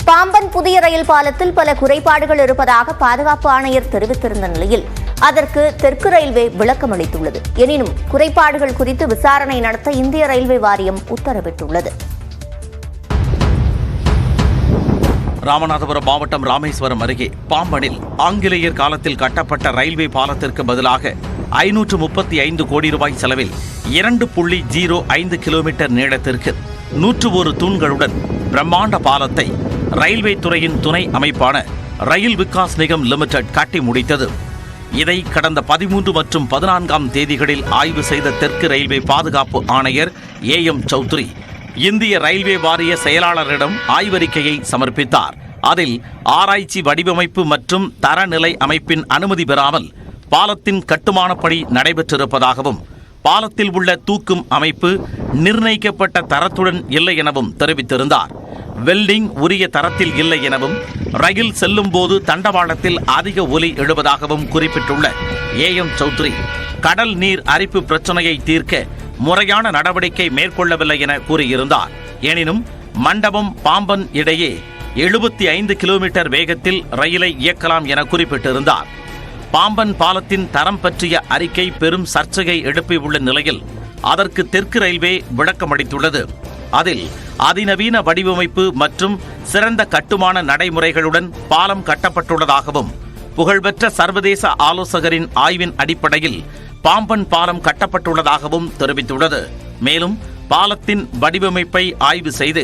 பாம்பன் புதிய ரயில் பாலத்தில் பல குறைபாடுகள் இருப்பதாக பாதுகாப்பு ஆணையர் தெரிவித்திருந்த நிலையில் அதற்கு தெற்கு ரயில்வே விளக்கம் அளித்துள்ளது. எனினும் குறைபாடுகள் குறித்து விசாரணை நடத்த இந்திய ரயில்வே வாரியம் உத்தரவிட்டுள்ளது. ராமநாதபுரம் மாவட்டம் ராமேஸ்வரம் அருகே பாம்பனில் ஆங்கிலேயர் காலத்தில் கட்டப்பட்ட ரயில்வே பாலத்திற்கு பதிலாக 535 கோடி ரூபாய் செலவில் 2.05 கிலோமீட்டர் நீளத்திற்கு 101 தூண்களுடன் பிரம்மாண்ட பாலத்தை ரயில்வே துறையின் துணை அமைப்பான ரயில் விகாஸ் நிகம் லிமிடெட் கட்டி முடித்தது. இதை கடந்த 13 மற்றும் 14ஆம் தேதிகளில் ஆய்வு செய்த தெற்கு ரயில்வே பாதுகாப்பு ஆணையர் AM சௌத்ரி இந்திய ரயில்வே வாரிய செயலாளரிடம் ஆய்வறிக்கையை சமர்ப்பித்தார். அதில் ஆராய்ச்சி வடிவமைப்பு மற்றும் தரநிலை அமைப்பின் அனுமதி பெறாமல் பாலத்தின் கட்டுமான பணி நடைபெற்றிருப்பதாகவும் பாலத்தில் உள்ள தூக்கும் அமைப்பு நிர்ணயிக்கப்பட்ட தரத்துடன் இல்லை எனவும் தெரிவித்திருந்தார். வெல்டிங் உரிய தரத்தில் இல்லை எனவும் ரயில் செல்லும் போது தண்டவாளத்தில் அதிக ஒலி எழுவதாகவும் குறிப்பிட்டுள்ள AM சௌத்ரி கடல் நீர் அரிப்பு பிரச்சனையை தீர்க்க முறையான நடவடிக்கை மேற்கொள்ளவில்லை என கூறியிருந்தார். எனினும் மண்டபம் பாம்பன் இடையே 75 கிலோமீட்டர் வேகத்தில் ரயிலை இயக்கலாம் என குறிப்பிட்டிருந்தார். பாம்பன் பாலத்தின் தரம் பற்றிய அறிக்கை பெரும் சர்ச்சையை எழுப்பியுள்ள நிலையில் அதற்கு தெற்கு ரயில்வே விளக்கமளித்துள்ளது. அதில் அதிநவீன வடிவமைப்பு மற்றும் சிறந்த கட்டுமான நடைமுறைகளுடன் பாலம் கட்டப்பட்டுள்ளதாகவும் புகழ்பெற்ற சர்வதேச ஆலோசகரின் ஆய்வின் அடிப்படையில் பாம்பன் பாலம் கட்டப்பட்டுள்ளதாகவும் தெரிவித்துள்ளது. மேலும் பாலத்தின் வடிவமைப்பை ஆய்வு செய்து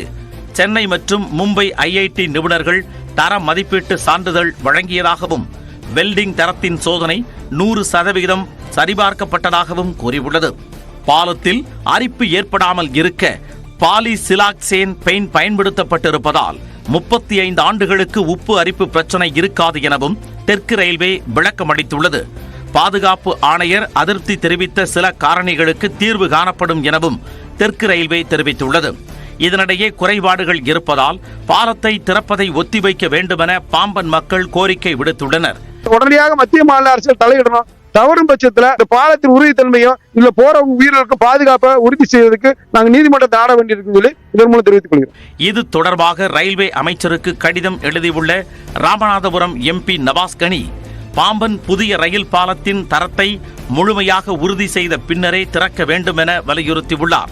சென்னை மற்றும் மும்பை IIT நிபுணர்கள் தர மதிப்பீட்டு சான்றிதழ் வழங்கியதாகவும் வெல்டிங் தரத்தின் சோதனை 100% சரிபார்க்கப்பட்டதாகவும் கூறியுள்ளது. பாலத்தில் அரிப்பு ஏற்படாமல் இருக்க பாலிசிலாக்சேன் பெயிண்ட் பயன்படுத்தப்பட்டிருப்பதால் 35 ஆண்டுகளுக்கு உப்பு அரிப்பு பிரச்சனை இருக்காது எனவும் தெற்கு ரயில்வே விளக்கமளித்துள்ளது. பாதுகாப்பு ஆணையர் அதிருப்தி தெரிவித்த சில காரணிகளுக்கு தீர்வு காணப்படும் எனவும் தெற்கு ரயில்வே தெரிவித்துள்ளது. இதனிடையே குறைபாடுகள் இருப்பதால் பாலத்தை திறப்பதை ஒத்திவைக்க வேண்டுமென பாம்பன் மக்கள் கோரிக்கை விடுத்துள்ளனர். உடனடியாக மத்திய மாநில அரசு தலையிடணும். தவறும் பட்சத்தில் இந்த பாலத்தின் உறுதித்தன்மையும் இதுல போற உயிர்களுக்கு பாதுகாப்பை உறுதி செய்வதற்கு நாங்கள் நீதிமன்றத்தை ஆட வேண்டியிருக்கும் சொல்லி இதன் மூலம் தெரிவித்துக் கொள்கிறோம். இது தொடர்பாக ரயில்வே அமைச்சருக்கு கடிதம் எழுதியுள்ள ராமநாதபுரம் MP நவாஸ் கனி பாம்பன் புதிய ரயில் பாலத்தின் தரத்தை முழுமையாக உறுதி செய்த பின்னரே திறக்க வேண்டும் என வலியுறுத்தியுள்ளார்.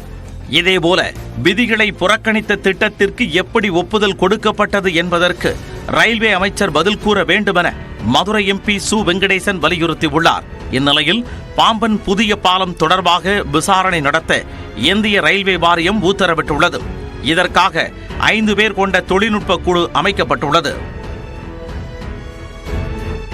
இதேபோல விதிகளை புறக்கணித்த திட்டத்திற்கு எப்படி ஒப்புதல் கொடுக்கப்பட்டது என்பதற்கு ரயில்வே அமைச்சர் பதில் கூற வேண்டுமென மதுரை MP சு வெங்கடேசன் வலியுறுத்தியுள்ளார். இந்நிலையில் பாம்பன் புதிய பாலம் தொடர்பாக விசாரணை நடத்த இந்திய ரயில்வே வாரியம் உத்தரவிட்டுள்ளது. இதற்காக 5 பேர் கொண்ட தொழில்நுட்ப குழு அமைக்கப்பட்டுள்ளது.